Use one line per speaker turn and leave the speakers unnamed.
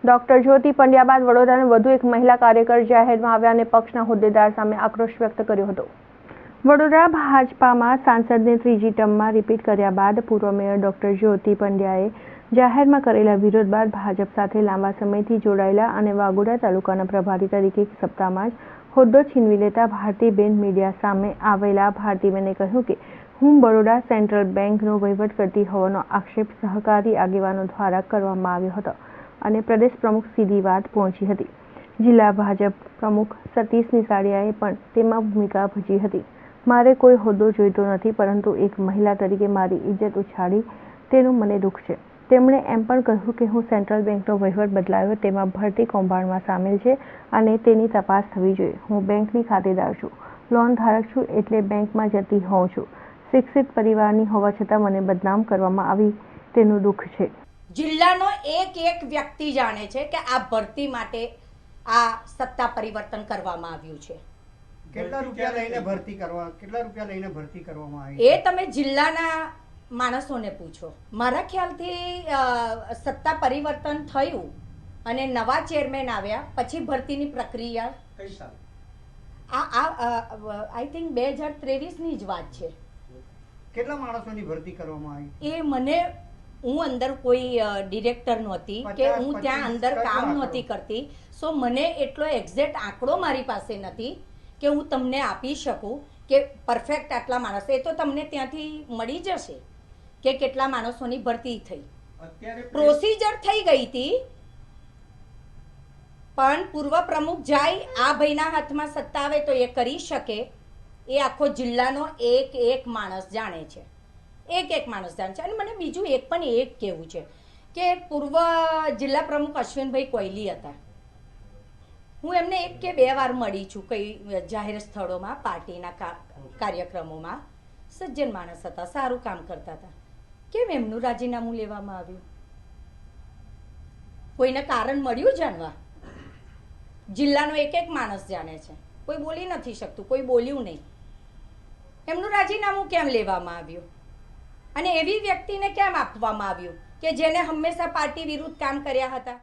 Doctor જ્યોતિ પંડ્યા બાદ વડોદરાના વધુ એક મહિલા કાર્યકર જાહેરમાં આવ્યા અને પક્ષના હોદ્દેદાર સામે આક્રોશ વ્યક્ત કર્યો હતો। વડોદરા ભાજપામાં સાંસદને ત્રીજી ટર્મમાં રિપીટ કર્યા બાદ પૂર્વ મેયર ડોક્ટર જ્યોતિ પંડ્યાએ જાહેરમાં કરેલા વિરોધ બાદ ભાજપ સાથે લાંબા સમયથી જોડાયેલા અને વાગોડા તાલુકાના પ્રભારી તરીકે એક સપ્તાહમાં જ હોદ્દો છીનવી લેતા ભારતીબેન મીડિયા સામે આવેલા ભારતીબેને કહ્યું કે હું બરોડા સેન્ટ્રલ બેંકનો વહીવટ કરતી હોવાનો આક્ષેપ સહકારી આગેવાનો દ્વારા કરવામાં આવ્યો હતો અને પ્રદેશ પ્રમુખ સીધી વાત પહોંચી હતી। જિલ્લા ભાજપ પ્રમુખ સતીશ નિસાડિયાએ પણ તેમાં ભૂમિકા ભજવી હતી। મારે કોઈ હોદ્દો જોઈતો નથી, પરંતુ એક મહિલા તરીકે મારી ઇજ્જત ઉછાળી તેનું મને દુઃખ છે। તેમણે એમ પણ કહ્યું કે હું સેન્ટ્રલ બેંકનો વહીવટ બદલાયો તેમાં ભરતી કૌભાંડમાં સામેલ છે અને તેની તપાસ થવી જોઈએ। હું બેંકની ખાતેદાર છું, લોન ધારક છું, એટલે બેંકમાં જતી હોઉં છું। શિક્ષિત પરિવારની હોવા છતાં મને બદનામ કરવામાં આવી તેનું દુઃખ છે।
જિલ્લાનો એક વ્યક્તિ જાણે છે કે આ ભરતી માટે આ સત્તા પરિવર્તન કરવામાં આવ્યું છે।
કેટલા રૂપિયા લઈને ભરતી કરવામાં આવી
એ તમે જિલ્લાના માણસોને પૂછો। મારા ખ્યાલથી સત્તા પરિવર્તન થયું અને નવા ચેરમેન આવ્યા પછી ભરતીની પ્રક્રિયા
કઈ સાલ
આઈ થિંક 2023ની જ વાત છે।
કેટલા માણસોની ભરતી કરવામાં આવી
એ મને હું અંદર કોઈ ડિરેક્ટર નહોતી કે હું ત્યાં અંદર કામ નહોતી કરતી, સો મને એટલો એક્ઝેક્ટ આંકડો મારી પાસે નથી કે હું તમને આપી શકું કે પરફેક્ટ આટલા માણસો। એ તો તમને ત્યાંથી મળી જશે કે કેટલા માણસોની ભરતી થઈ। પ્રોસિજર થઈ ગઈ હતી, પણ પૂર્વ પ્રમુખ જાય આ ભાઈના હાથમાં સત્તા આવે તો એ કરી શકે એ આખો જિલ્લાનો એક માણસ જાણે છે। એક માણસ જાણે છે। અને મને બીજું એક કહેવું છે કે પૂર્વ જિલ્લા પ્રમુખ અશ્વિનભાઈ કોયલી હતા, હું એમને એક કે બે વાર મળી છું કઈ જાહેર સ્થળોમાં, પાર્ટીના કાર્યક્રમોમાં। સજ્જન માણસ હતા, સારું કામ કરતા હતા। કેમ એમનું રાજીનામું લેવામાં આવ્યું? કોઈને કારણ મળ્યું જાણવા? જિલ્લાનો એક માણસ જાણે છે, કોઈ બોલી નથી શકતું, કોઈ બોલ્યું નહીં। એમનું રાજીનામું કેમ લેવામાં આવ્યું અને એવી વ્યક્તિને કેમ આપવામાં આવ્યું કે જેને હંમેશા પાર્ટી વિરુદ્ધ કામ કર્યા હતા?